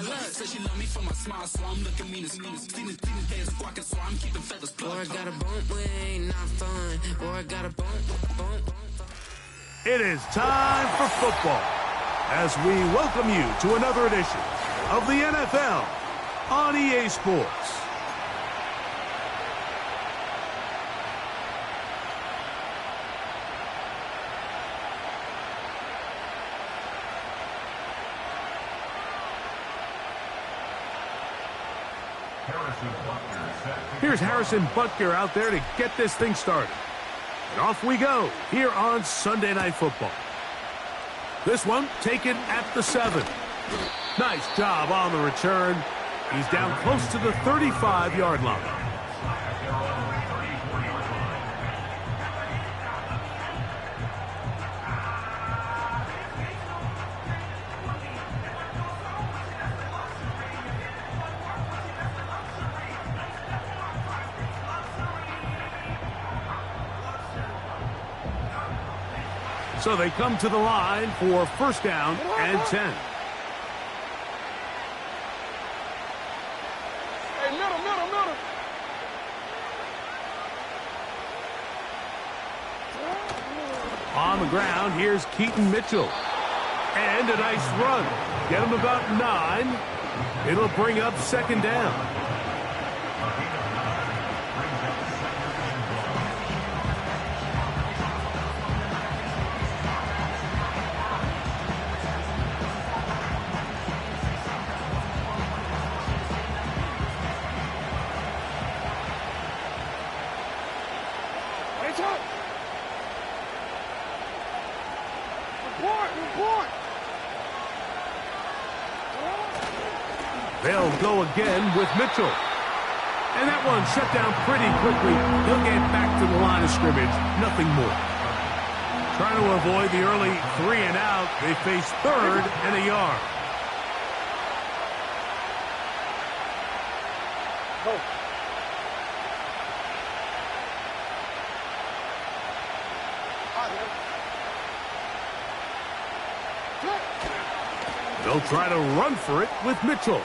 Said she love me for my smile, so I'm looking mean as Stealing heads squawking, so I'm keeping feathers plucked. Or I got a bump with ain't not fun. Or I got a bump. It is time for football as we welcome you to another edition of the NFL on EA Sports. Here's Harrison Butker out there to get this thing started. And off we go here on Sunday Night Football. This one taken at the 7. Nice job on the return. He's down close to the 35-yard line. So they come to the line for first down and 10. Hey, middle. On the ground, here's Keaton Mitchell. And a nice run. Get him about 9. It'll bring up second down. They'll go again with Mitchell. And that one shut down pretty quickly. He'll get back to the line of scrimmage. Nothing more. Trying to avoid the early 3 and out. They face third and a yard. They'll try to run for it with Mitchell.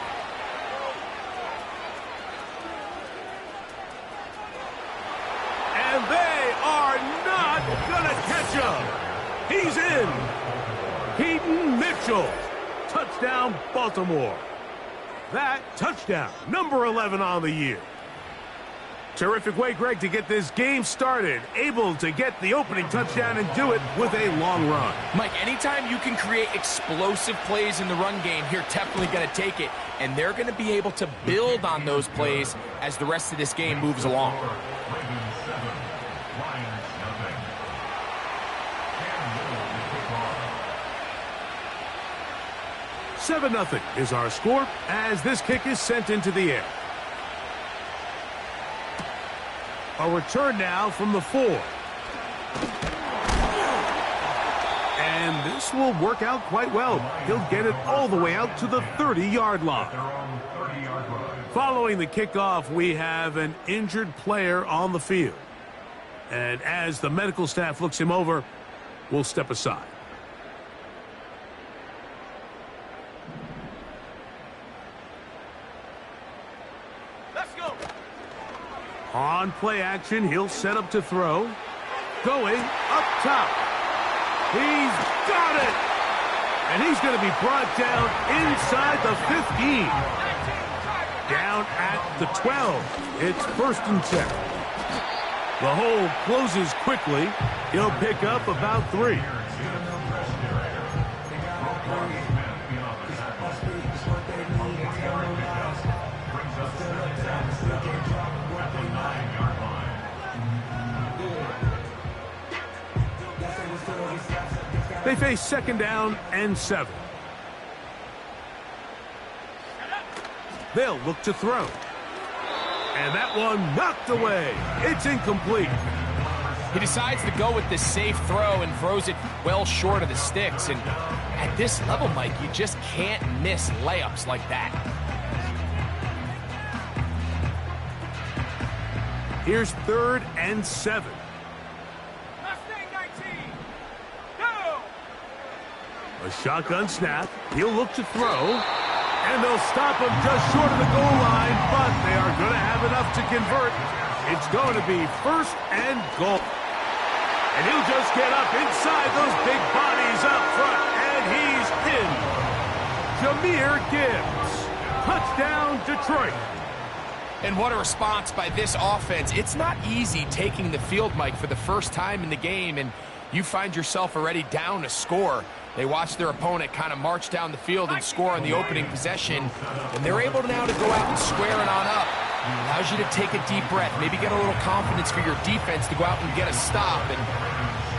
And they are not going to catch him. He's in. Keaton Mitchell. Touchdown, Baltimore. That touchdown, number 11 on the year. Terrific way, Greg, to get this game started. Able to get the opening touchdown and do it with a long run. Mike, anytime you can create explosive plays in the run game, you're definitely going to take it. And they're going to be able to build on those plays as the rest of this game moves along. Seven 0 is our score as this kick is sent into the air. A return now from the 4. And this will work out quite well. He'll get it all the way out to the 30-yard line. Following the kickoff, we have an injured player on the field. And as the medical staff looks him over, we'll step aside. On play action, he'll set up to throw. Going up top. He's got it! And he's going to be brought down inside the 15. Down at the 12. It's first and 10. The hole closes quickly. He'll pick up about 3. They face second down and 7. They'll look to throw. And that one knocked away. It's incomplete. He decides to go with the safe throw and throws it well short of the sticks. And at this level, Mike, you just can't miss layups like that. Here's third and 7. A shotgun snap. He'll look to throw. And they'll stop him just short of the goal line, but they are going to have enough to convert. It's going to be 1st and goal. And he'll just get up inside those big bodies up front, and he's in. Jahmyr Gibbs. Touchdown, Detroit. And what a response by this offense. It's not easy taking the field, Mike, for the first time in the game, and you find yourself already down a score. They watch their opponent kind of march down the field and score on the opening possession, and they're able now to go out and square it on up. Allows you to take a deep breath, maybe get a little confidence for your defense to go out and get a stop, and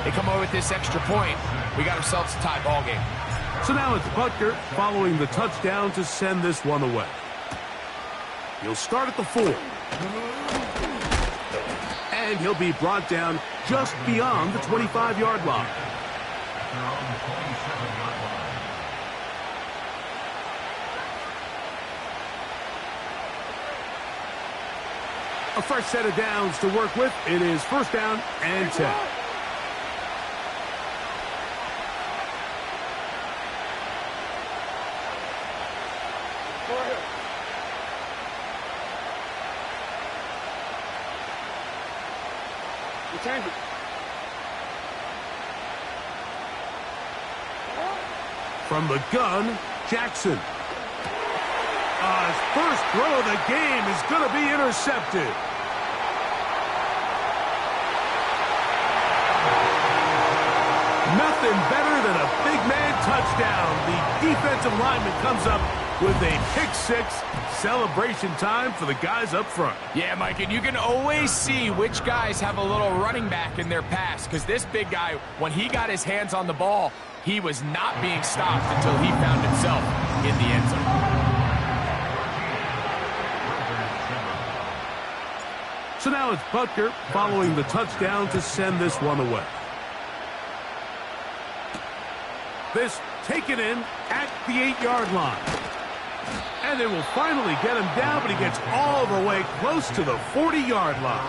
they come away with this extra point. We got ourselves a tie ball game. So now it's Butker following the touchdown to send this one away. He'll start at the 4. And he'll be brought down just beyond the 25-yard line. A fresh set of downs to work with. It is 1st down and 10. From the gun, Jackson. His first throw of the game is going to be intercepted. Nothing better than a big man touchdown. The defensive lineman comes up with a pick-6. Celebration time for the guys up front. Yeah, Mike, and you can always see which guys have a little running back in their pass, because this big guy, when he got his hands on the ball, he was not being stopped until he found himself in the end zone. So now it's Butker following the touchdown to send this one away. This taken in at the 8-yard line. And they will finally get him down, but he gets all the way close to the 40-yard line.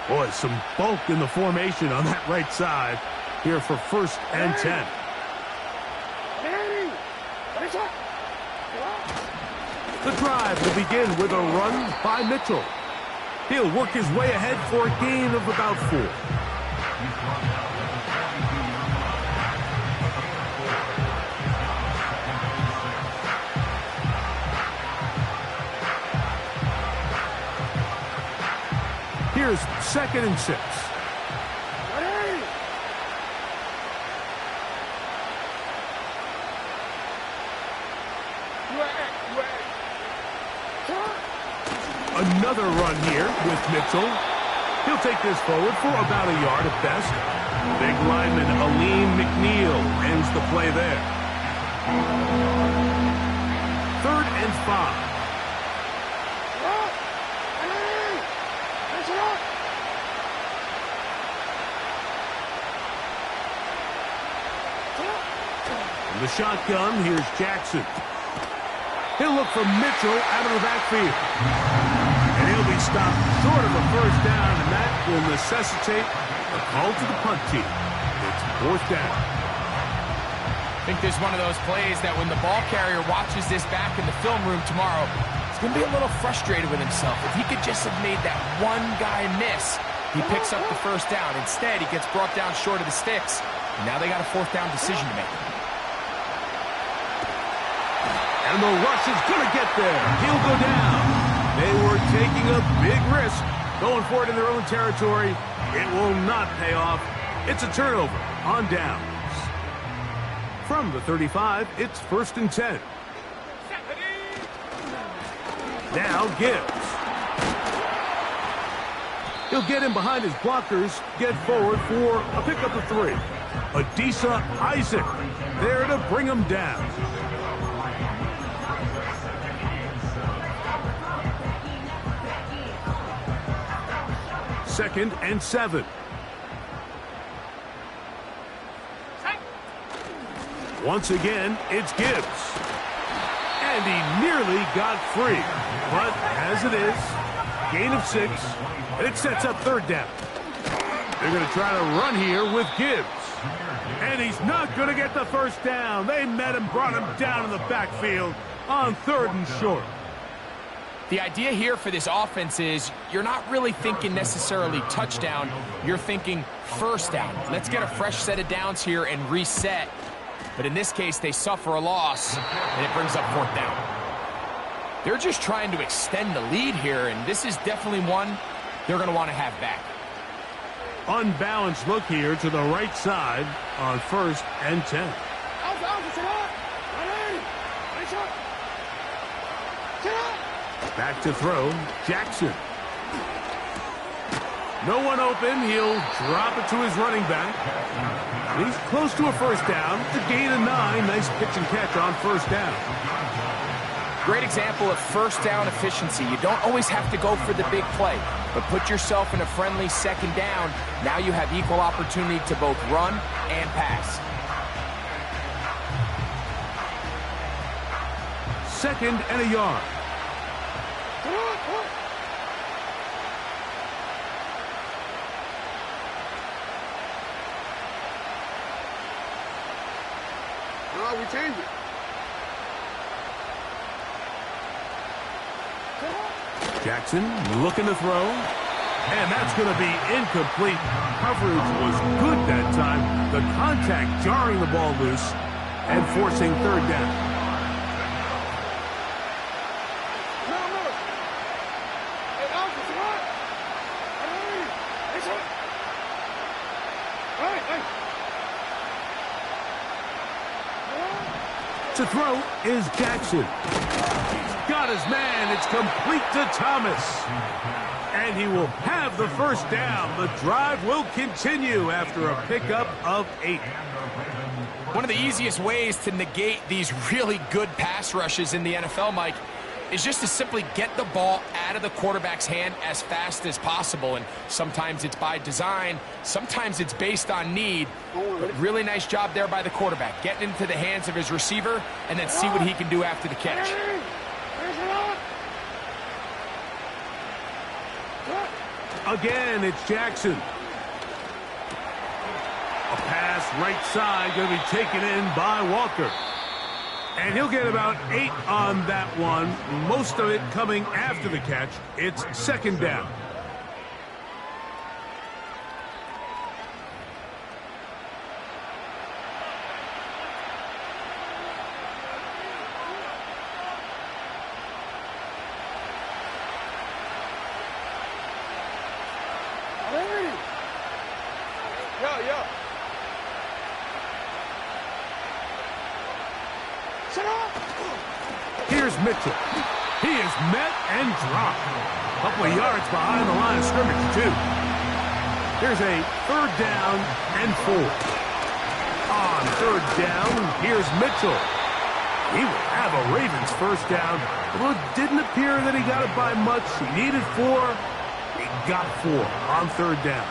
Boy, some bulk in the formation on that right side here for 1st and 10. The drive will begin with a run by Mitchell. He'll work his way ahead for a gain of about 4. Here's 2nd and 6. Another run here with Mitchell. He'll take this forward for about a yard at best. Big lineman Alim McNeil ends the play there. 3rd and 5. From the shotgun, here's Jackson. He'll look for Mitchell out of the backfield. And he'll be stopped short of a 1st down, and that will necessitate a call to the punt team. It's 4th down. I think this is one of those plays that when the ball carrier watches this back in the film room tomorrow, he's going to be a little frustrated with himself. If he could just have made that one guy miss, he picks up the 1st down. Instead, he gets brought down short of the sticks, and now they got a 4th down decision to make. And the rush is going to get there. He'll go down. They were taking a big risk, going for it in their own territory. It will not pay off. It's a turnover on downs. From the 35, it's 1st and 10. Now Gibbs. He'll get in behind his blockers, get forward for a pickup of 3. Adisa Isaac there to bring him down. 2nd and 7. Once again, it's Gibbs. And he nearly got free. But as it is, gain of 6. It sets up 3rd down. They're going to try to run here with Gibbs. And he's not going to get the first down. They met him, brought him down in the backfield on 3rd and short. The idea here for this offense is you're not really thinking necessarily touchdown. You're thinking first down. Let's get a fresh set of downs here and reset. But in this case, they suffer a loss, and it brings up 4th down. They're just trying to extend the lead here, and this is definitely one they're going to want to have back. Unbalanced look here to the right side on 1st and 10. Back to throw, Jackson. No one open. He'll drop it to his running back. He's close to a first down. It's a gain of 9. Nice pitch and catch on 1st down. Great example of first down efficiency. You don't always have to go for the big play, but put yourself in a friendly 2nd down. Now you have equal opportunity to both run and pass. 2nd and a yard. We change it. Jackson looking to throw. And that's going to be incomplete. Coverage was good that time. The contact jarring the ball loose and forcing 3rd down. To throw is Jackson. He's got his man. It's complete to Thomas. And he will have the first down. The drive will continue after a pickup of 8. One of the easiest ways to negate these really good pass rushes in the NFL, Mike, is just to simply get the ball out of the quarterback's hand as fast as possible. And sometimes it's by design, sometimes it's based on need. But really nice job there by the quarterback, getting into the hands of his receiver and then see what he can do after the catch. Again, it's Jackson. A pass right side going to be taken in by Walker. And he'll get about 8 on that one, most of it coming after the catch. It's 2nd down. Here's Mitchell. He is met and dropped. A couple of yards behind the line of scrimmage, too. Here's a 3rd down and 4. On 3rd down, here's Mitchell. He will have a Ravens first down. Although it didn't appear that he got it by much. He needed 4. He got 4 on 3rd down.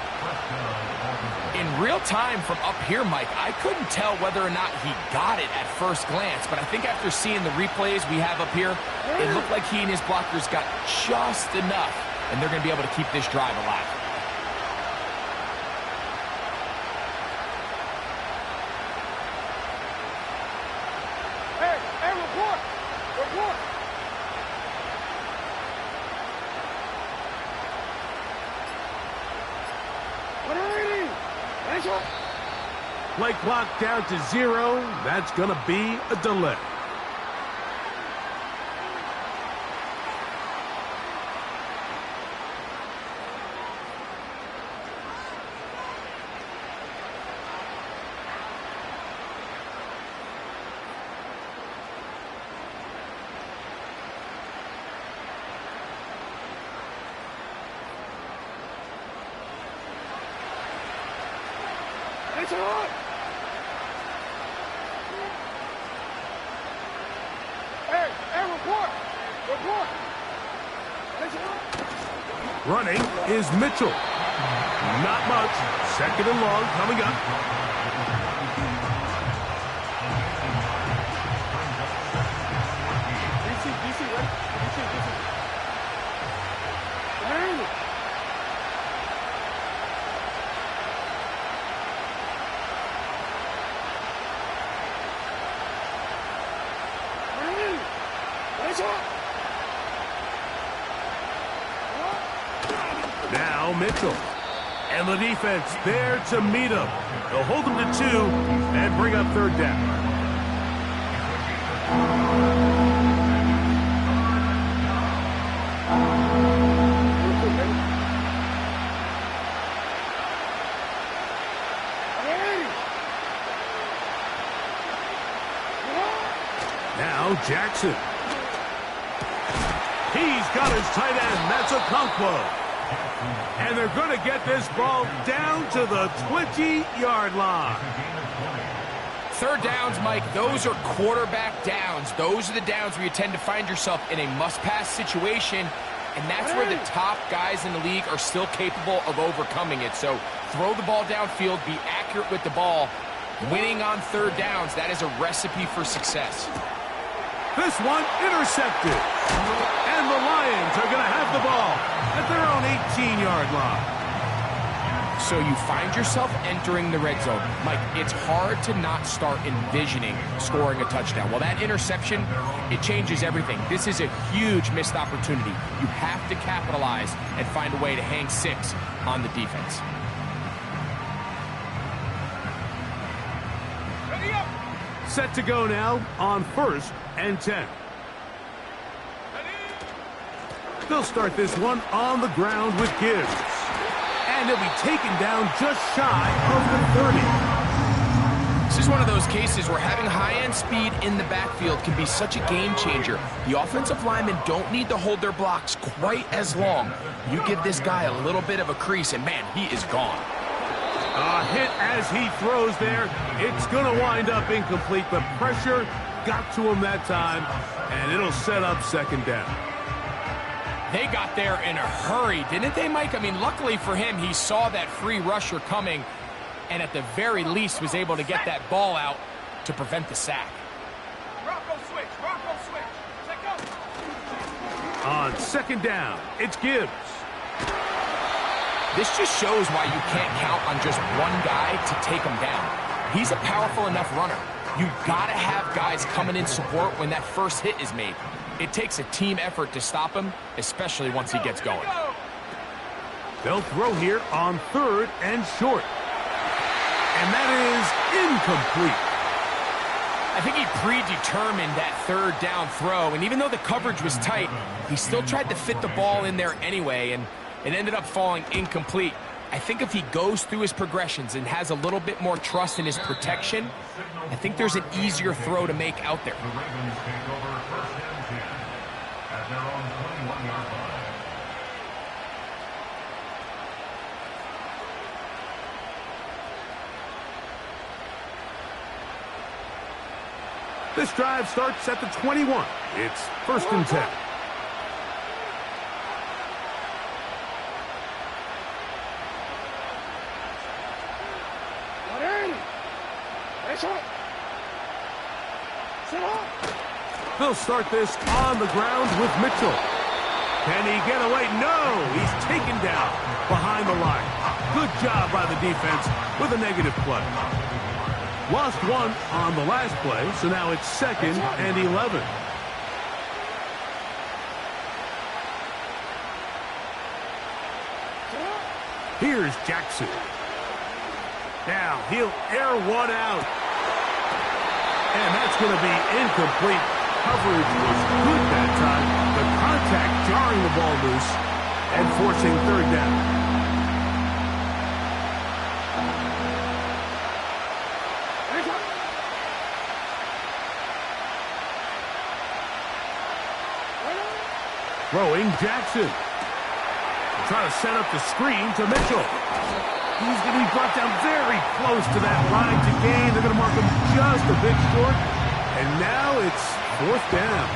In real time from up here, Mike, I couldn't tell whether or not he got it at first glance, but I think after seeing the replays we have up here, it looked like he and his blockers got just enough, and they're going to be able to keep this drive alive. Hey, report! Report! Play clock down to 0. That's going to be a delay. It's on! Hey, report! Report! Running is Mitchell. Not much. 2nd and long coming up. DC, right? DC. Now Mitchell. And the defense there to meet him. They'll hold him to 2 and bring up third down. Now Jackson. He's got his tight end. That's Okonkwo. And they're going to get this ball down to the 20-yard line. Third downs, Mike, those are quarterback downs. Those are the downs where you tend to find yourself in a must-pass situation, and that's where the top guys in the league are still capable of overcoming it. So throw the ball downfield, be accurate with the ball. Winning on third downs, that is a recipe for success. This one intercepted. And the Lions are going to have the ball at their own 18-yard line. So you find yourself entering the red zone. Mike, it's hard to not start envisioning scoring a touchdown. Well, that interception, it changes everything. This is a huge missed opportunity. You have to capitalize and find a way to hang 6 on the defense. Ready up. Set to go now on 1st and 10. They'll start this one on the ground with Gibbs. And he'll be taken down just shy of the 30. This is one of those cases where having high-end speed in the backfield can be such a game changer. The offensive linemen don't need to hold their blocks quite as long. You give this guy a little bit of a crease, and man, he is gone. A hit as he throws there. It's going to wind up incomplete. The pressure got to him that time, and it'll set up second down. They got there in a hurry, didn't they, Mike? I mean, luckily for him, he saw that free rusher coming and at the very least was able to get that ball out to prevent the sack. Rocco switch. Check up. On second down, it's Gibbs. This just shows why you can't count on just one guy to take him down. He's a powerful enough runner. You've got to have guys coming in support when that first hit is made. It takes a team effort to stop him, especially once he gets going. They'll throw here on 3rd and short. And that is incomplete. I think he predetermined that third down throw, and even though the coverage was tight, he still tried to fit the ball in there anyway, and it ended up falling incomplete. I think if he goes through his progressions and has a little bit more trust in his protection, I think there's an easier throw to make out there. This drive starts at the 21. It's 1st and 10. They'll start this on the ground with Mitchell. Can he get away? No! He's taken down behind the line. Good job by the defense with a negative play. Lost 1 on the last play, so now it's 2nd and 11. Here's Jackson. Now he'll air one out. And that's going to be incomplete. Coverage was good that time. The contact jarring the ball loose and forcing third down. Throwing Jackson. Trying to set up the screen to Mitchell. He's going to be brought down very close to that line to gain. They're going to mark him just a bit short. And now it's 4th down.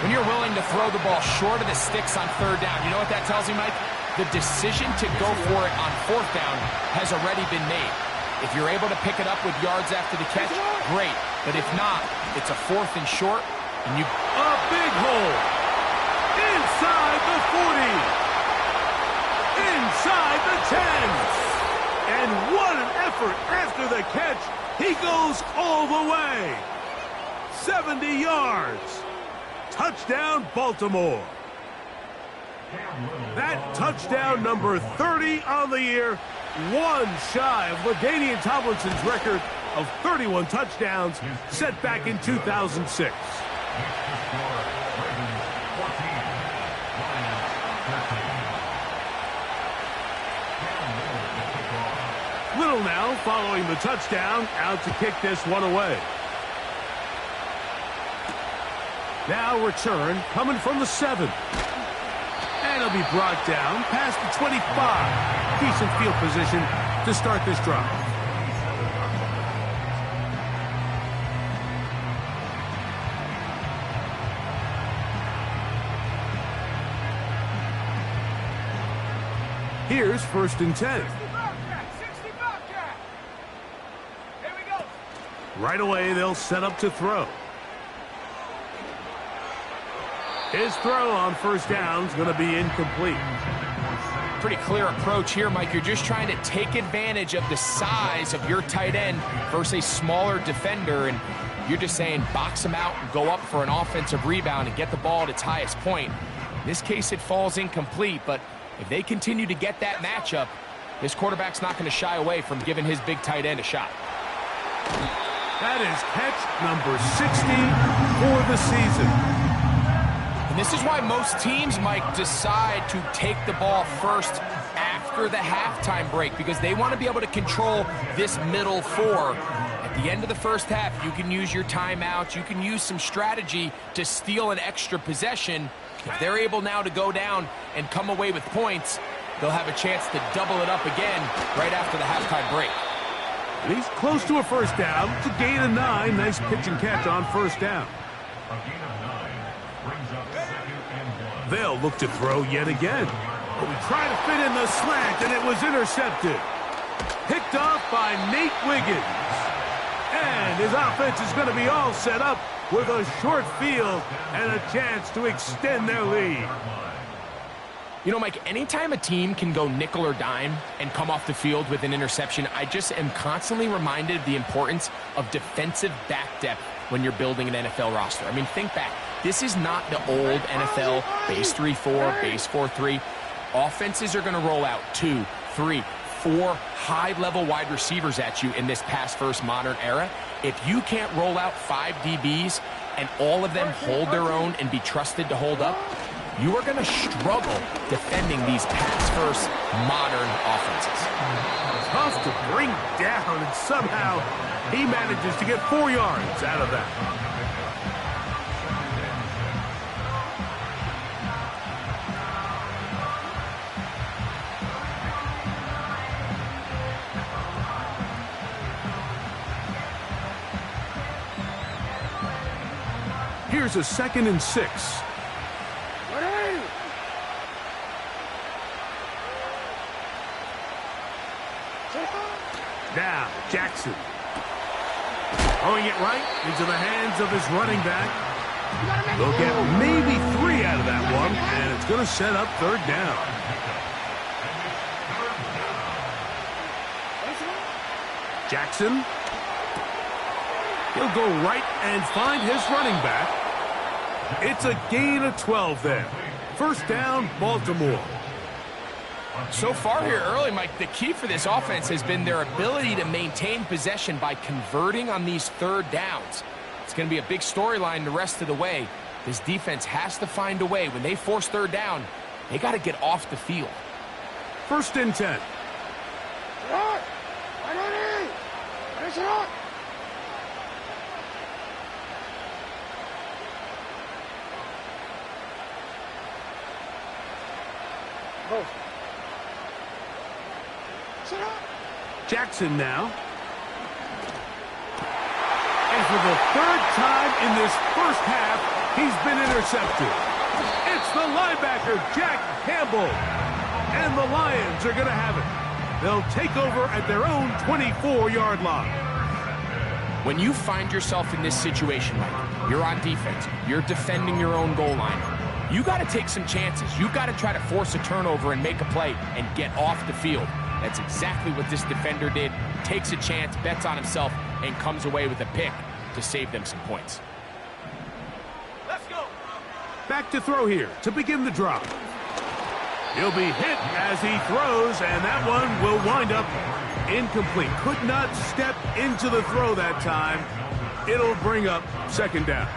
When you're willing to throw the ball short of the sticks on third down, you know what that tells me, Mike? The decision to go for it on 4th down has already been made. If you're able to pick it up with yards after the catch, great. But if not, it's a 4th and short, and you... A big hole. Inside the 40. Inside the 10. And what an effort after the catch. He goes all the way. 70 yards. touchdown, Baltimore. That touchdown number 30 on the year, one shy of LaDainian Tomlinson's record of 31 touchdowns set back in 2006. Little now following the touchdown, out to kick this one away. Now return coming from the 7. And it'll be brought down past the 25. Decent field position to start this drive. Here's 1st and 10. Right away, they'll set up to throw. His throw on 1st down is going to be incomplete. Pretty clear approach here, Mike. You're just trying to take advantage of the size of your tight end versus a smaller defender, and you're just saying box him out and go up for an offensive rebound and get the ball at its highest point. In this case, it falls incomplete, but if they continue to get that matchup, this quarterback's not going to shy away from giving his big tight end a shot. That is catch number 60 for the season. And this is why most teams, Mike, decide to take the ball first after the halftime break, because they want to be able to control this middle 4. At the end of the first half, you can use your timeouts, you can use some strategy to steal an extra possession. If they're able now to go down and come away with points, they'll have a chance to double it up again right after the halftime break. And he's close to a 1st down. It's a gain of 9. Nice pitch and catch on 1st down. They'll look to throw yet again. But we try to fit in the slant, and it was intercepted. Picked off by Nate Wiggins. And his offense is going to be all set up with a short field and a chance to extend their lead. You know, Mike, anytime a team can go nickel or dime and come off the field with an interception, I just am constantly reminded of the importance of defensive back depth when you're building an NFL roster. I mean, think back. This is not the old NFL base 3-4, base 4-3. Offenses are going to roll out 2, 3, 4 high-level wide receivers at you in this pass-first modern era. If you can't roll out 5 DBs and all of them hold their own and be trusted to hold up, you are going to struggle defending these pass-first modern offenses. Tough to bring down, and somehow he manages to get 4 yards out of that. Here's a 2nd and 6. Now, Jackson. Throwing it right into the hands of his running back. They'll get maybe 3 out of that one, and it's going to set up 3rd down. Jackson. He'll go right and find his running back. It's a gain of 12 there. 1st down, Baltimore. So far here early, Mike, the key for this offense has been their ability to maintain possession by converting on these 3rd downs. It's going to be a big storyline the rest of the way. This defense has to find a way. When they force 3rd down, they got to get off the field. 1st and 10. Jackson now. And for the 3rd time in this first half, he's been intercepted. It's the linebacker, Jack Campbell. And the Lions are going to have it. They'll take over at their own 24-yard line. When you find yourself in this situation, Mike, you're on defense, you're defending your own goal line, you got to take some chances. You got to try to force a turnover and make a play and get off the field. That's exactly what this defender did. Takes a chance, bets on himself, and comes away with a pick to save them some points. Let's go. Back to throw here to begin the drive. He'll be hit as he throws, and that one will wind up incomplete. Could not step into the throw that time. It'll bring up second down.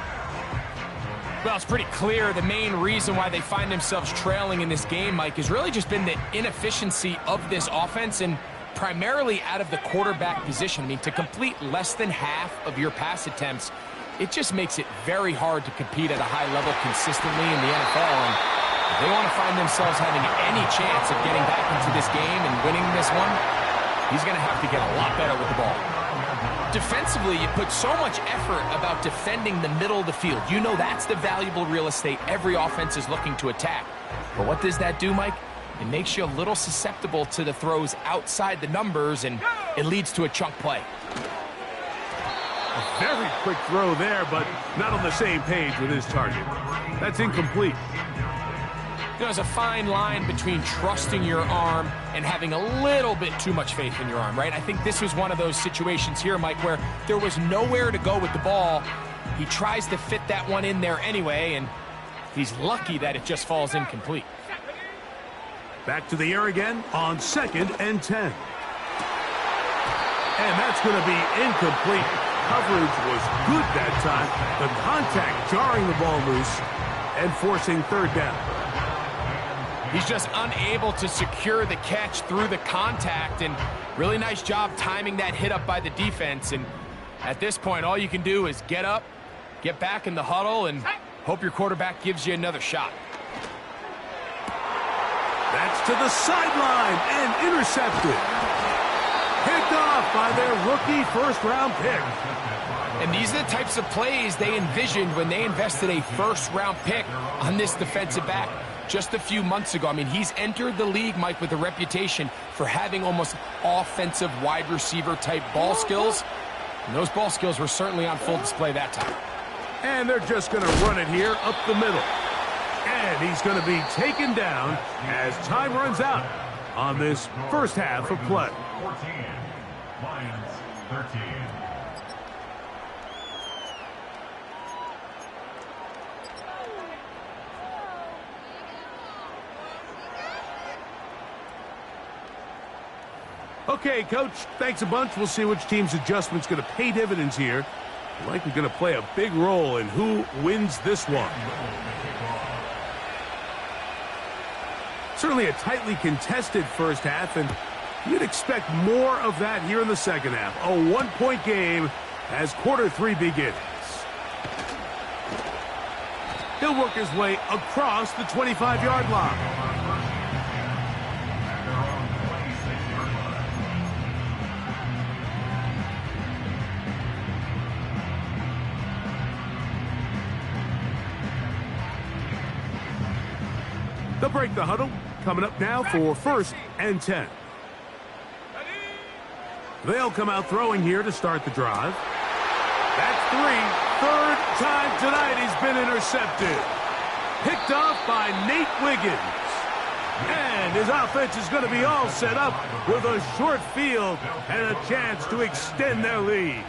Well, it's pretty clear the main reason why they find themselves trailing in this game, Mike, has really just been the inefficiency of this offense and primarily out of the quarterback position. I mean, to complete less than half of your pass attempts, it just makes it very hard to compete at a high level consistently in the NFL. And if they want to find themselves having any chance of getting back into this game and winning this one, he's going to have to get a lot better with the ball. Defensively, you put so much effort about defending the middle of the field. You know that's the valuable real estate every offense is looking to attack. But what does that do, Mike? It makes you a little susceptible to the throws outside the numbers, and it leads to a chunk play. A very quick throw there, but not on the same page with his target. That's incomplete. You know, there's a fine line between trusting your arm and having a little bit too much faith in your arm, right? I think this was one of those situations here, Mike, where there was nowhere to go with the ball. He tries to fit that one in there anyway, and he's lucky that it just falls incomplete. Back to the air again on 2nd and 10. And that's going to be incomplete. Coverage was good that time. The contact jarring the ball loose and forcing third down. He's just unable to secure the catch through the contact, and really nice job timing that hit up by the defense. And at this point, all you can do is get up, get back in the huddle, and hope your quarterback gives you another shot. That's to the sideline and intercepted. Picked off by their rookie first-round pick. And these are the types of plays they envisioned when they invested a first-round pick on this defensive back just a few months ago. I mean, he's entered the league, Mike, with a reputation for having almost offensive wide receiver type ball skills. And those ball skills were certainly on full display that time. And they're just going to run it here up the middle. And he's going to be taken down as time runs out on this first half of play. 14, Lions 13. Okay, Coach, thanks a bunch. We'll see which team's adjustment's going to pay dividends here. Likely going to play a big role in who wins this one. Certainly a tightly contested first half, and you'd expect more of that here in the second half. A one-point game as quarter 3 begins. He'll work his way across the 25-yard line. They'll break the huddle. Coming up now for 1st and 10. They'll come out throwing here to start the drive. That's 3. Third time tonight he's been intercepted. Picked off by Nate Wiggins. And his offense is going to be all set up with a short field and a chance to extend their lead.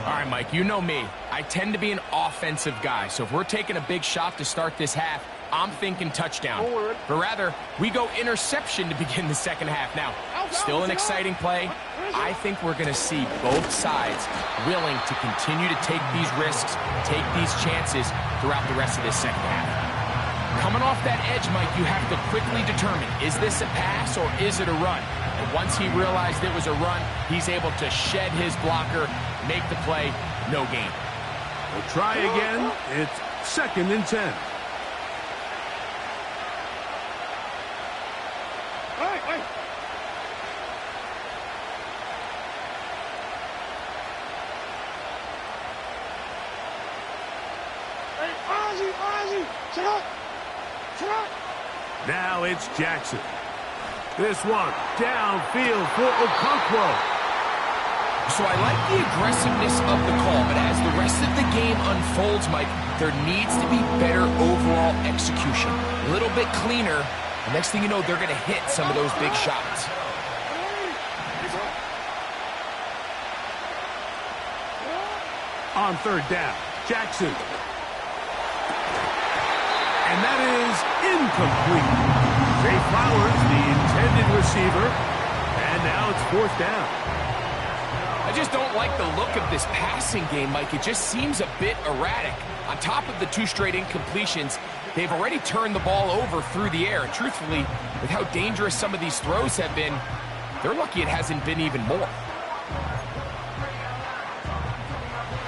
All right, Mike, you know me. I tend to be an offensive guy. So if we're taking a big shot to start this half, I'm thinking touchdown. But rather, we go interception to begin the second half. Now, still an exciting play. I think we're going to see both sides willing to continue to take these risks, take these chances throughout the rest of this second half. Coming off that edge, Mike, you have to quickly determine, is this a pass or is it a run? And once he realized it was a run, he's able to shed his blocker, make the play, no gain. We'll try again. It's 2nd and 10. Now it's Jackson. This one downfield for Okonkwo. So I like the aggressiveness of the call, but as the rest of the game unfolds, Mike, there needs to be better overall execution. A little bit cleaner. The next thing you know, they're going to hit some of those big shots. On 3rd down, Jackson. And that is incomplete. Zay Flowers, the intended receiver, and now it's 4th down. I just don't like the look of this passing game, Mike. It just seems a bit erratic. On top of the 2 straight incompletions, they've already turned the ball over through the air. And truthfully, with how dangerous some of these throws have been, they're lucky it hasn't been even more.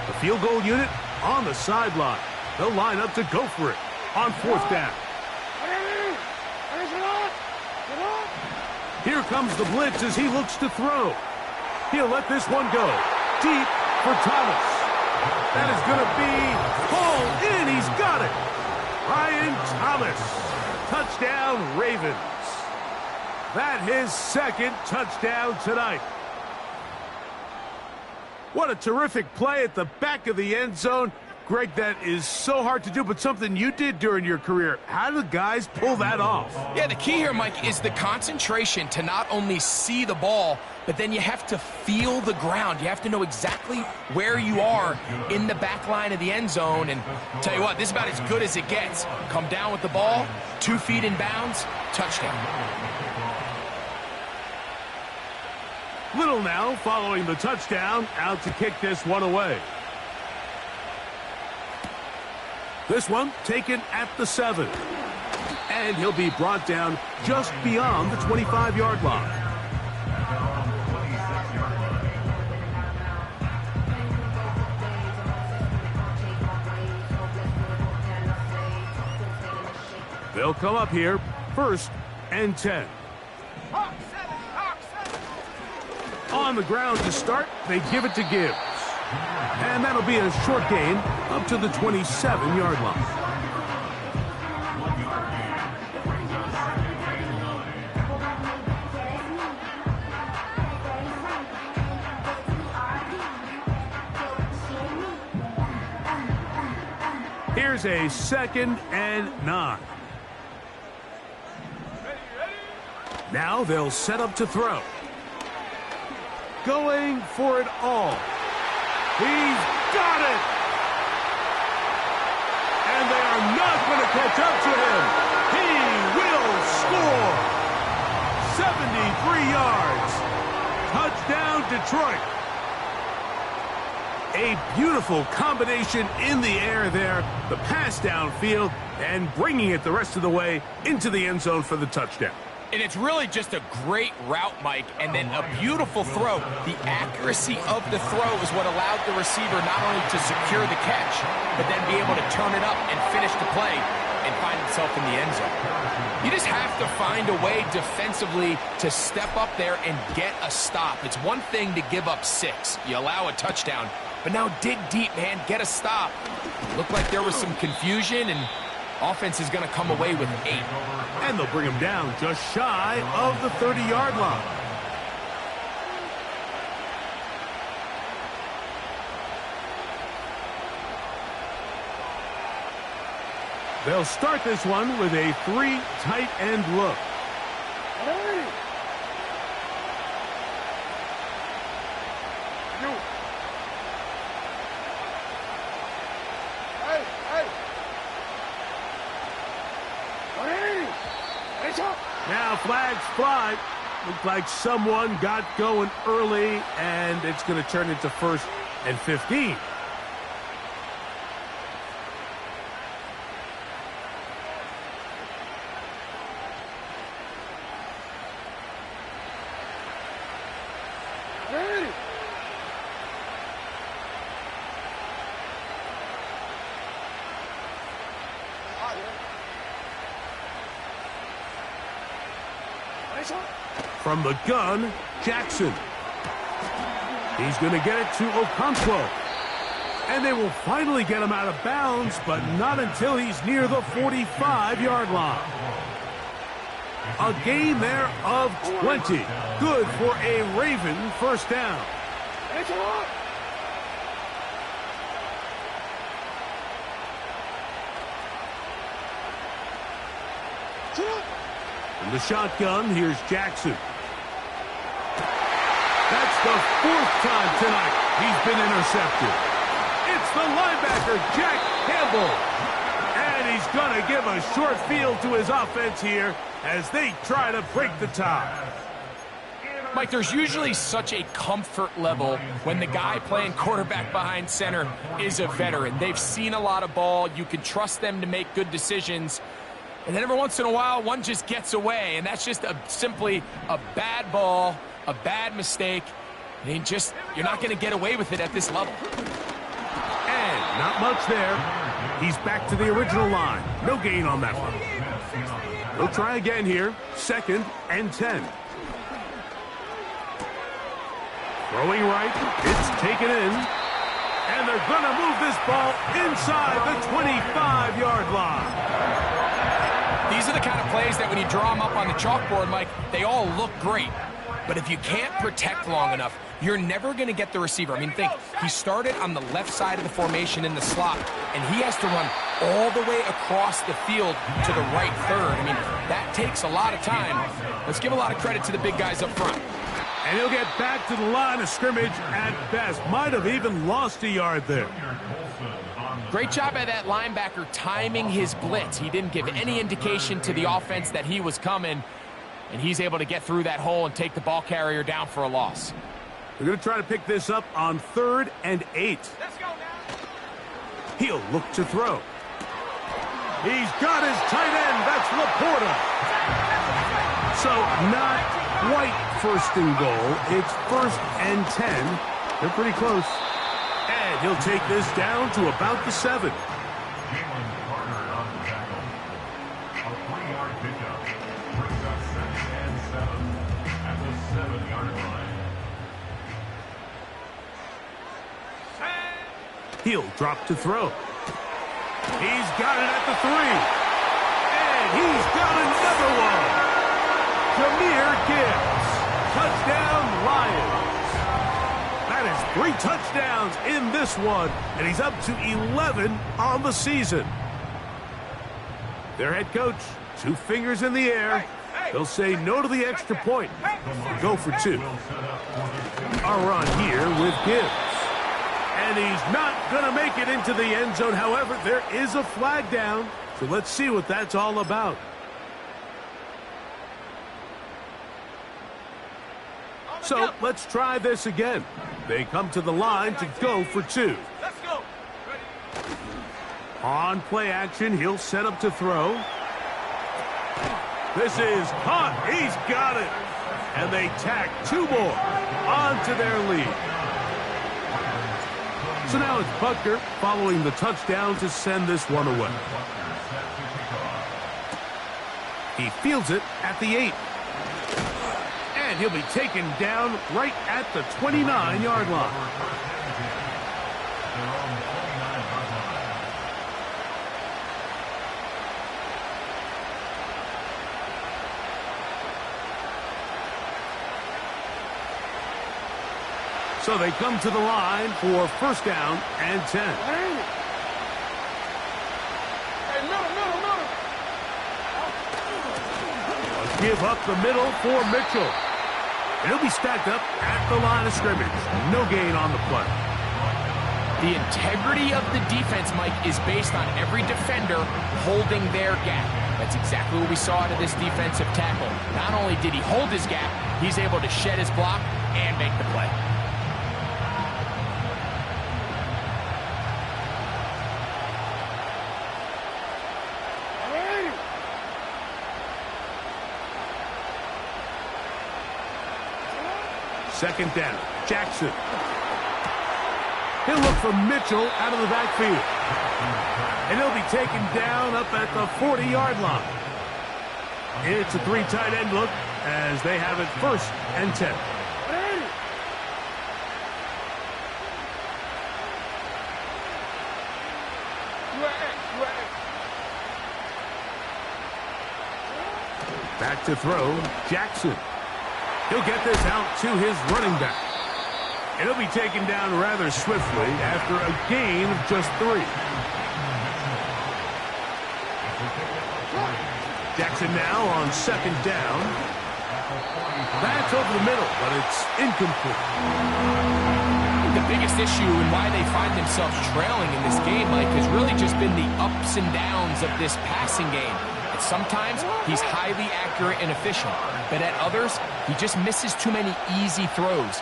The field goal unit on the sideline. They'll line up to go for it on 4th down. Here comes the blitz as he looks to throw. He'll let this one go. Deep for Thomas. That is going to be pulled in. He's got it. Ryan Thomas. Touchdown, Ravens. That his 2nd touchdown tonight. What a terrific play at the back of the end zone. Greg, that is so hard to do, but something you did during your career. How do the guys pull that off? Yeah, the key here, Mike, is the concentration to not only see the ball, but then you have to feel the ground. You have to know exactly where you are in the back line of the end zone. And tell you what, this is about as good as it gets. Come down with the ball, 2 feet in bounds, touchdown. Little now following the touchdown, out to kick this one away. This one taken at the 7. And he'll be brought down just beyond the 25-yard line. They'll come up here, 1st and 10. On the ground to start, they give it to Gibbs. And that'll be a short gain up to the 27-yard line. Here's a 2nd and 9. Now they'll set up to throw. Going for it all. He's got it! And they are not going to catch up to him. He will score! 73 yards. Touchdown, Detroit. A beautiful combination in the air there. The pass downfield and bringing it the rest of the way into the end zone for the touchdown. And it's really just a great route, Mike, and then a beautiful throw. The accuracy of the throw is what allowed the receiver not only to secure the catch, but then be able to turn it up and finish the play and find himself in the end zone. You just have to find a way defensively to step up there and get a stop. It's one thing to give up 6. You allow a touchdown, but now dig deep, man. Get a stop. Looked like there was some confusion, and offense is going to come away with 8. And they'll bring him down just shy of the 30-yard line. They'll start this one with a 3 tight end look. Now flags fly. Looked like someone got going early, and it's going to turn into 1st and 15. From the gun, Jackson. He's going to get it to Okonkwo. And they will finally get him out of bounds, but not until he's near the 45-yard line. A gain there of 20. Good for a Raven 1st down. From the shotgun, here's Jackson. That's the 4th time tonight he's been intercepted. It's the linebacker, Jack Campbell. And he's going to give a short field to his offense here as they try to break the tie. Mike, there's usually such a comfort level when the guy playing quarterback behind center is a veteran. They've seen a lot of ball. You can trust them to make good decisions. And then every once in a while, one just gets away, and that's just simply a bad ball, a bad mistake. And you're not going to get away with it at this level. And not much there. He's back to the original line. No gain on that one. He'll try again here. 2nd and 10. Throwing right, it's taken in, and they're going to move this ball inside the 25-yard line. These are the kind of plays that when you draw them up on the chalkboard, Mike, they all look great. But if you can't protect long enough, you're never going to get the receiver. I mean, think, he started on the left side of the formation in the slot, and he has to run all the way across the field to the right third. I mean, that takes a lot of time. Let's give a lot of credit to the big guys up front. And he'll get back to the line of scrimmage at best. Might have even lost a yard there. Great job by that linebacker timing his blitz. He didn't give any indication to the offense that he was coming, and he's able to get through that hole and take the ball carrier down for a loss. They're going to try to pick this up on 3rd and 8. Let's go now. He'll look to throw. He's got his tight end. That's Laporta. So not quite 1st and goal. It's 1st and 10. They're pretty close. And he'll take this down to about the 7. Jalen Carter on the tackle. A 3-yard pickup. Brings up 2nd and 7 at the 7-yard line. He'll drop to throw. He's got it at the 3. And he's got another one. Jahmyr Gibbs. Touchdown, Lions. That is 3 touchdowns in this one, and he's up to 11 on the season. Their head coach, 2 fingers in the air. He'll say no to the extra point. Go for 2. A run here with Gibbs. And he's not going to make it into the end zone. However, there is a flag down, so let's see what that's all about. So let's try this again. They come to the line to go for 2. Let's go. On play action, he'll set up to throw. This is caught. He's got it. And they tack 2 more onto their lead. So now it's Butker following the touchdown to send this one away. He fields it at the 8. And he'll be taken down right at the 29-yard line. So they come to the line for 1st down and 10. Hey, middle. Give up the middle for Mitchell. And he'll be stacked up at the line of scrimmage. No gain on the play. The integrity of the defense, Mike, is based on every defender holding their gap. That's exactly what we saw out of this defensive tackle. Not only did he hold his gap, he's able to shed his block and make the play. Second down, Jackson. He'll look for Mitchell out of the backfield. And he'll be taken down up at the 40-yard line. It's a 3 tight end look as they have it 1st and 10. Back to throw, Jackson. He'll get this out to his running back. And he'll be taken down rather swiftly after a gain of just 3. Jackson now on 2nd down. That's over the middle, but it's incomplete. the biggest issue and why they find themselves trailing in this game, Mike, has really just been the ups and downs of this passing game. And sometimes he's highly accurate and efficient, but at others, he just misses too many easy throws.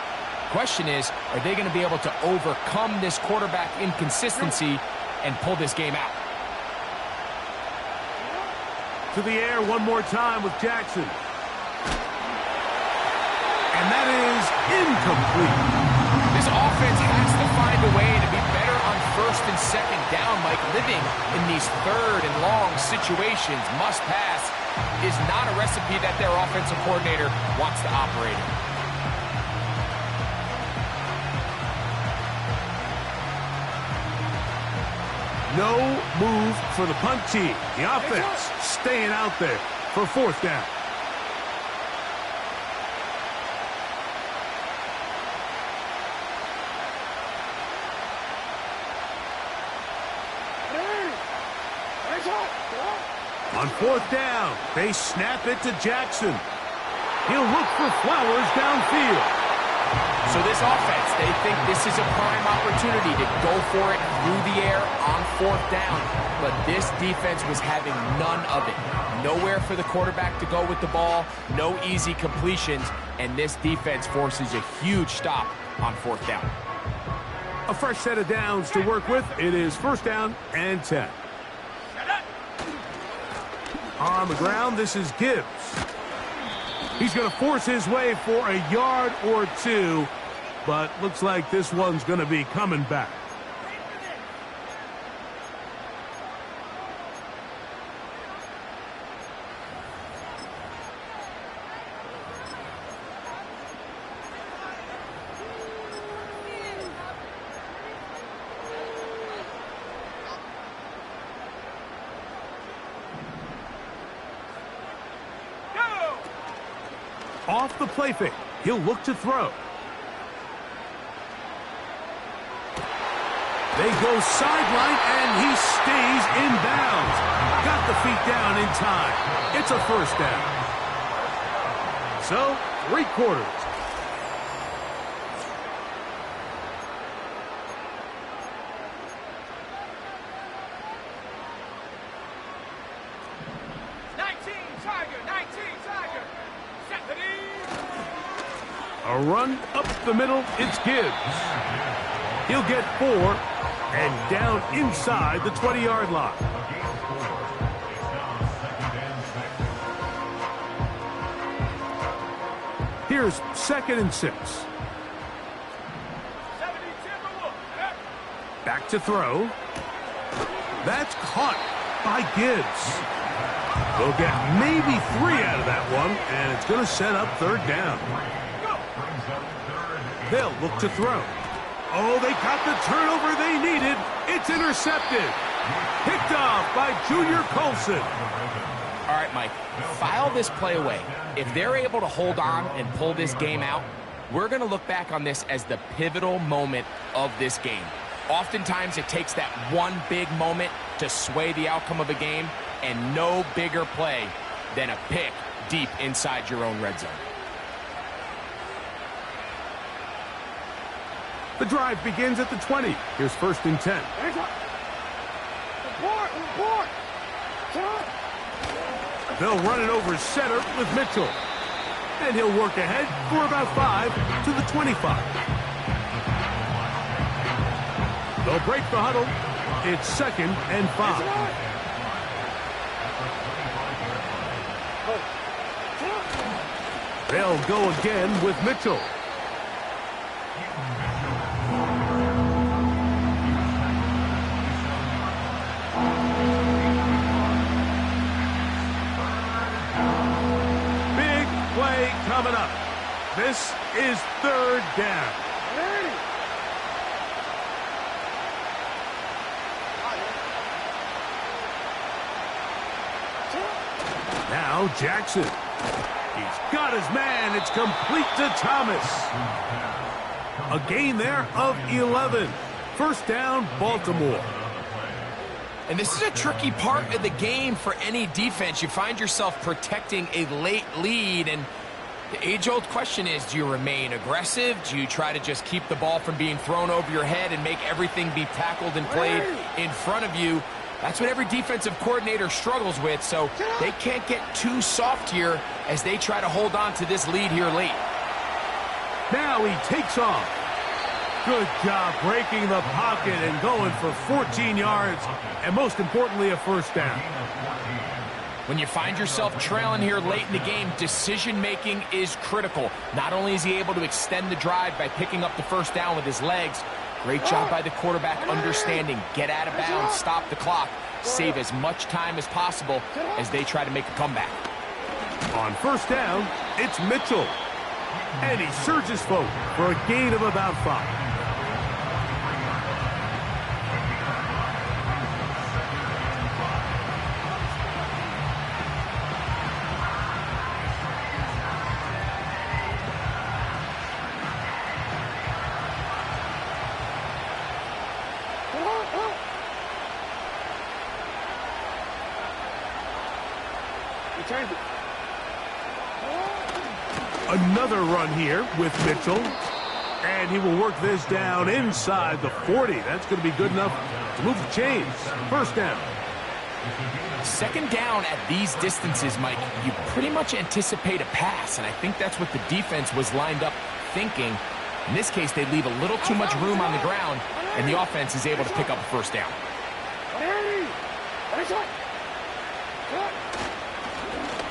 Question is, are they going to be able to overcome this quarterback inconsistency and pull this game out? To the air one more time with Jackson. And that is incomplete. This offense has to find a way to be better on first and second down, Mike. Living in these third and long situations, must pass, is not a recipe that their offensive coordinator wants to operate in. No move for the punt team. The offense staying out there for fourth down. On fourth down, they snap it to Jackson. He'll look for Flowers downfield. So this offense, they think this is a prime opportunity to go for it through the air on fourth down. But this defense was having none of it. Nowhere for the quarterback to go with the ball, no easy completions, and this defense forces a huge stop on fourth down. A fresh set of downs to work with. It is first down and 10. On the ground, this is Gibbs. He's going to force his way for a yard or two, but looks like this one's going to be coming back. Off the play fake, he'll look to throw. They go sideline, and he stays in bounds. Got the feet down in time. It's a first down. So, 3/4. A run up the middle, it's Gibbs. He'll get 4 and down inside the 20-yard line. Here's 2nd and 6. Back to throw. That's caught by Gibbs. They'll get maybe 3 out of that one, and it's going to set up third down. They'll look to throw. Oh, they got the turnover they needed. It's intercepted. Picked off by Junior Colson. All right, Mike, file this play away. If they're able to hold on and pull this game out, we're going to look back on this as the pivotal moment of this game. Oftentimes, it takes that one big moment to sway the outcome of a game, and no bigger play than a pick deep inside your own red zone. The drive begins at the 20. Here's 1st and 10. They'll run it over center with Mitchell. And he'll work ahead for about 5 to the 25. They'll break the huddle. It's 2nd and 5. They'll go again with Mitchell. Coming up. This is 3rd down. Now Jackson. He's got his man. It's complete to Thomas. A gain there of 11. First down, Baltimore. And this is a tricky part of the game for any defense. You find yourself protecting a late lead, and The age-old question is, do you remain aggressive? Do you try to just keep the ball from being thrown over your head and make everything be tackled and played in front of you? That's what every defensive coordinator struggles with, so they can't get too soft here as they try to hold on to this lead here late. Now he takes off. Good job breaking the pocket and going for 14 yards, and most importantly, a first down. When you find yourself trailing here late in the game, decision-making is critical. Not only is he able to extend the drive by picking up the first down with his legs, great job by the quarterback understanding, get out of bounds, stop the clock, save as much time as possible as they try to make a comeback. On first down, it's Mitchell. And he surges forward for a gain of about 5. Another run here with Mitchell. And he will work this down inside the 40. That's going to be good enough to move the chains. First down. Second down at these distances, Mike, you pretty much anticipate a pass, and I think that's what the defense was lined up thinking. In this case, they leave a little too much room on the ground, and the offense is able to pick up a first down.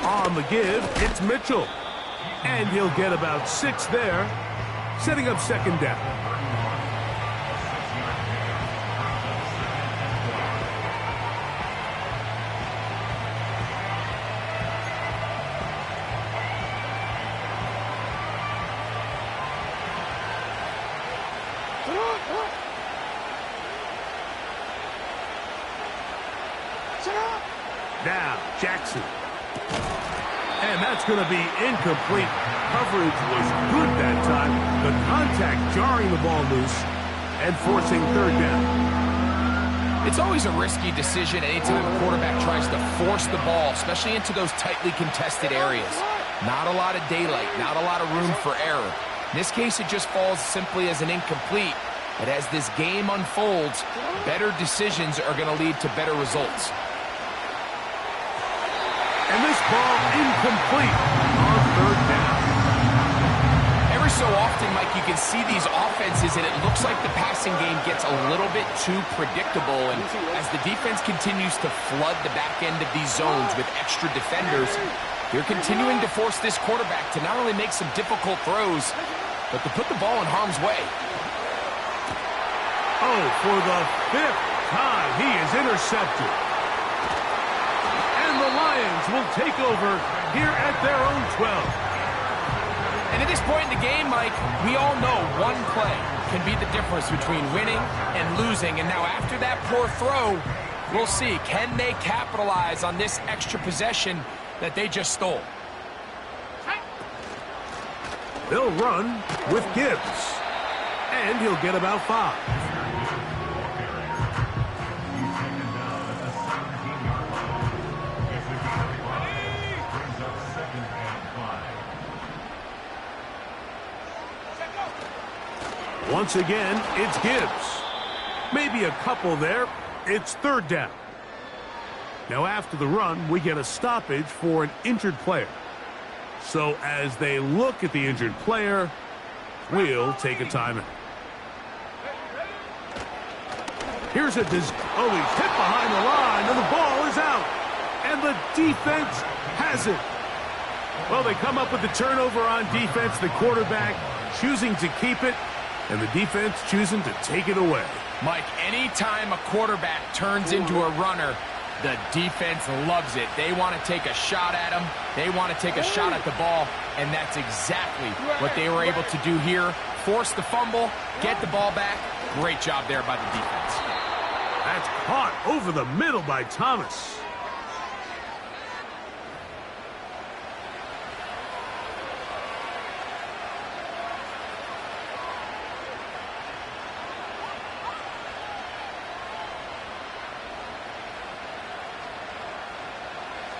On the give, it's Mitchell. And he'll get about 6 there, setting up second down. Now, Jackson. And that's going to be incomplete. Coverage was good that time. The contact jarring the ball loose and forcing third down. It's always a risky decision anytime a quarterback tries to force the ball, especially into those tightly contested areas. Not a lot of daylight, not a lot of room for error. In this case, it just falls simply as an incomplete. But as this game unfolds, better decisions are going to lead to better results. And this ball incomplete on third down. Every so often, Mike, you can see these offenses, and it looks like the passing game gets a little bit too predictable. And as the defense continues to flood the back end of these zones with extra defenders, they're continuing to force this quarterback to not only make some difficult throws, but to put the ball in harm's way. Oh, for the 5th time, he is intercepted. And the Lions will take over here at their own 12. And at this point in the game, Mike, we all know one play can be the difference between winning and losing. And now after that poor throw, we'll see, can they capitalize on this extra possession that they just stole? They'll run with Gibbs. And he'll get about 5. Once again, it's Gibbs. Maybe a couple there. It's third down. Now after the run, we get a stoppage for an injured player. So as they look at the injured player, we'll take a timeout. Here's a he's hit behind the line, and the ball is out. And the defense has it. Well, they come up with the turnover on defense, the quarterback choosing to keep it, and the defense choosing to take it away. Mike, anytime a quarterback turns into a runner, the defense loves it. They want to take a shot at him. They want to take a shot at the ball, and that's exactly what they were able to do here. Force the fumble, get the ball back. Great job there by the defense. That's caught over the middle by Thomas.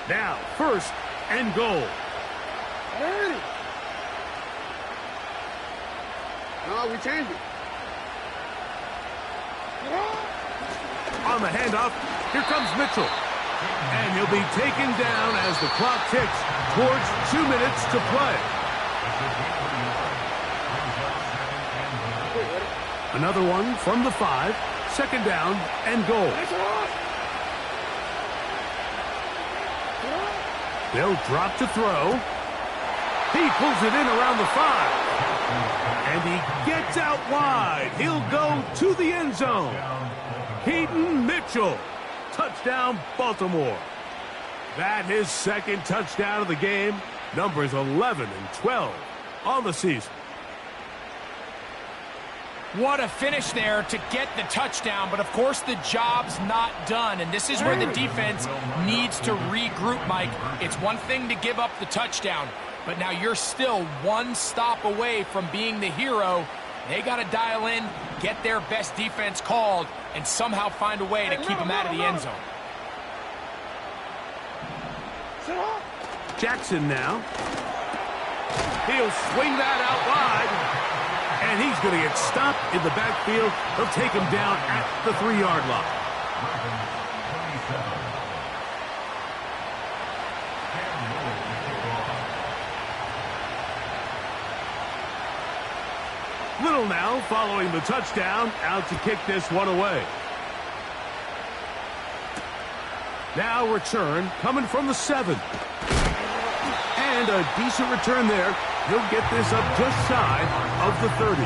Now, first and goal. No, we changed it. On the handoff, here comes Mitchell. And he'll be taken down as the clock ticks towards 2 minutes to play. Another one from the 5. Second down and goal. They'll drop to throw. He pulls it in around the 5. And he gets out wide. He'll go to the end zone. Keaton Mitchell. Touchdown, Baltimore. That his second touchdown of the game. Numbers 11 and 12 on the season. What a finish there to get the touchdown, but of course the job's not done, and this is where the defense needs to regroup, Mike. It's one thing to give up the touchdown, but now you're still one stop away from being the hero. They got to dial in, get their best defense called, and somehow find a way to keep them out of the end zone. Jackson now. He'll swing that out wide. And he's going to get stopped in the backfield. They'll take him down at the 3-yard line. Little now following the touchdown, out to kick this one away. Now return coming from the 7. And a decent return there. He'll get this up just shy of the 30.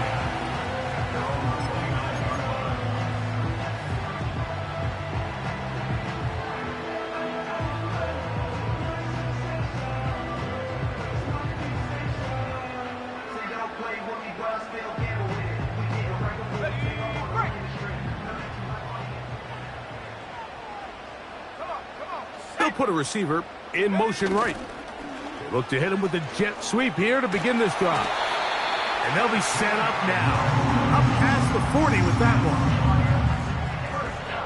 They'll put a receiver in motion right. Look to hit him with a jet sweep here to begin this drive. And they'll be set up now. Up past the 40 with that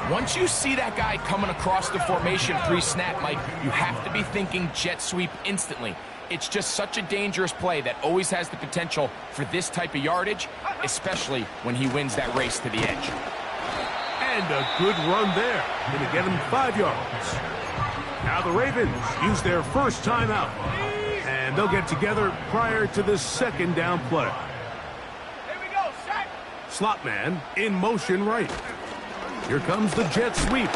one. Once you see that guy coming across the formation pre-snap, Mike, you have to be thinking jet sweep instantly. It's just such a dangerous play that always has the potential for this type of yardage, especially when he wins that race to the edge. And a good run there. Going to get him 5 yards. Now the Ravens use their first timeout. And they'll get together prior to this second down play. Here we go, set. Slot man in motion right. Here comes the jet sweep.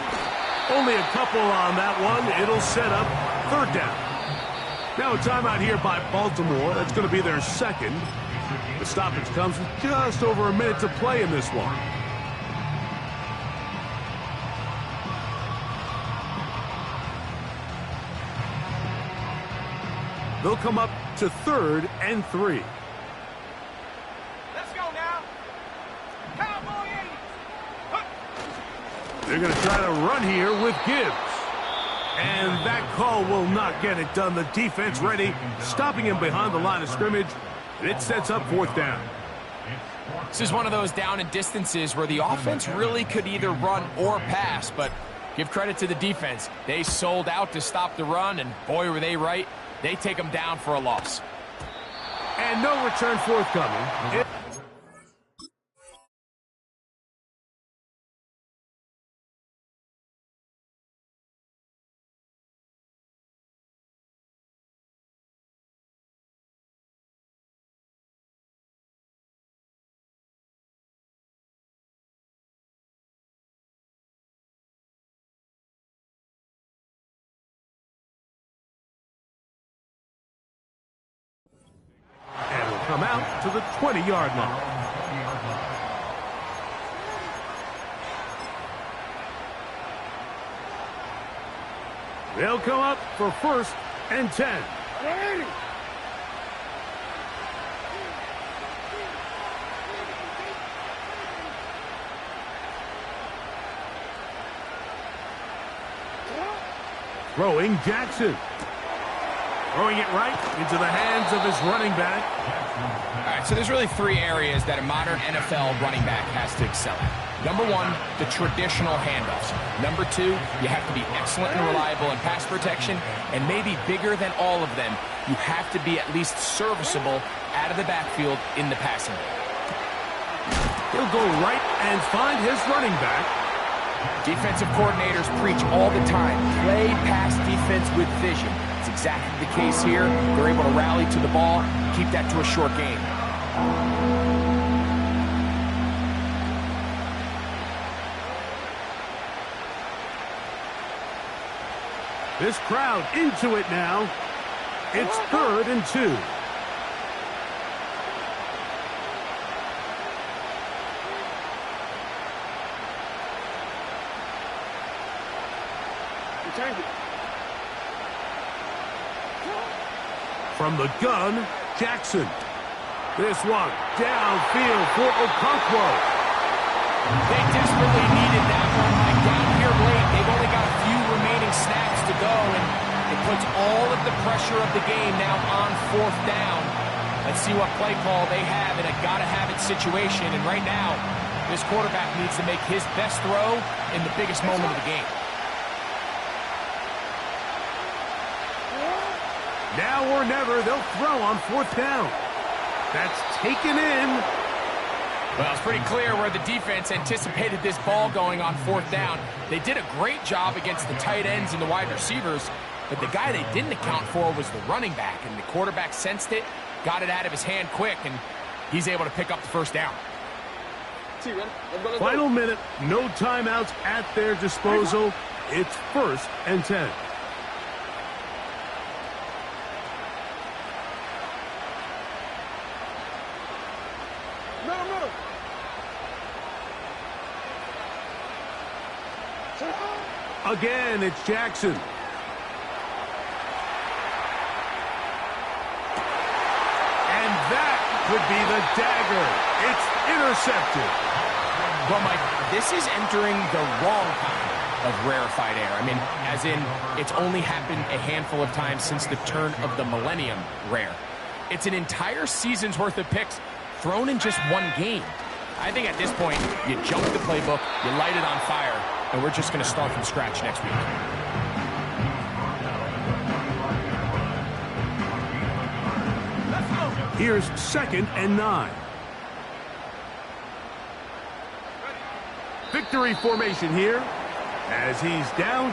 Only a couple on that one. It'll set up 3rd down. Now a timeout here by Baltimore. That's going to be their second. The stoppage comes with just over a minute to play in this one. They'll come up to 3rd and 3. Let's go now. Cowboy 80. They're going to try to run here with Gibbs. And that call will not get it done. The defense ready, stopping him behind the line of scrimmage. And it sets up 4th down. This is one of those down and distances where the offense really could either run or pass, but give credit to the defense. They sold out to stop the run, and boy, were they right. They take them down for a loss. And no return forthcoming. And will come out to the 20-yard line. They'll come up for 1st and 10. Throwing Jackson. Throwing it right into the hands of his running back. All right, so there's really 3 areas that a modern NFL running back has to excel at. Number 1, the traditional handoffs. Number 2, you have to be excellent and reliable in pass protection. And maybe bigger than all of them, you have to be at least serviceable out of the backfield in the passing game. He'll go right and find his running back. Defensive coordinators preach all the time, play pass defense with vision. It's exactly the case here. They're able to rally to the ball, keep that to a short game. This crowd into it now. It's 3rd and 2. From the gun, Jackson. This one downfield for Okonkwo. They desperately needed that one. Like down here late, they've only got a few remaining snaps to go, and it puts all of the pressure of the game now on 4th down. Let's see what play call they have in a gotta-have-it situation. And right now, this quarterback needs to make his best throw in the biggest moment of the game. Now or never, they'll throw on 4th down. That's taken in. Well, it's pretty clear where the defense anticipated this ball going on 4th down. They did a great job against the tight ends and the wide receivers, but the guy they didn't account for was the running back, and the quarterback sensed it, got it out of his hand quick, and he's able to pick up the 1st down. Final minute, no timeouts at their disposal. It's 1st and 10. Again, it's Jackson. And that could be the dagger. It's intercepted. Well, Mike, this is entering the wrong kind of rarefied air. I mean, as in, it's only happened a handful of times since the turn of the millennium rare. It's an entire season's worth of picks thrown in just one game. I think at this point, you jump the playbook, you light it on fire, and we're just going to start from scratch next week. Here's 2nd and 9. Victory formation here as he's down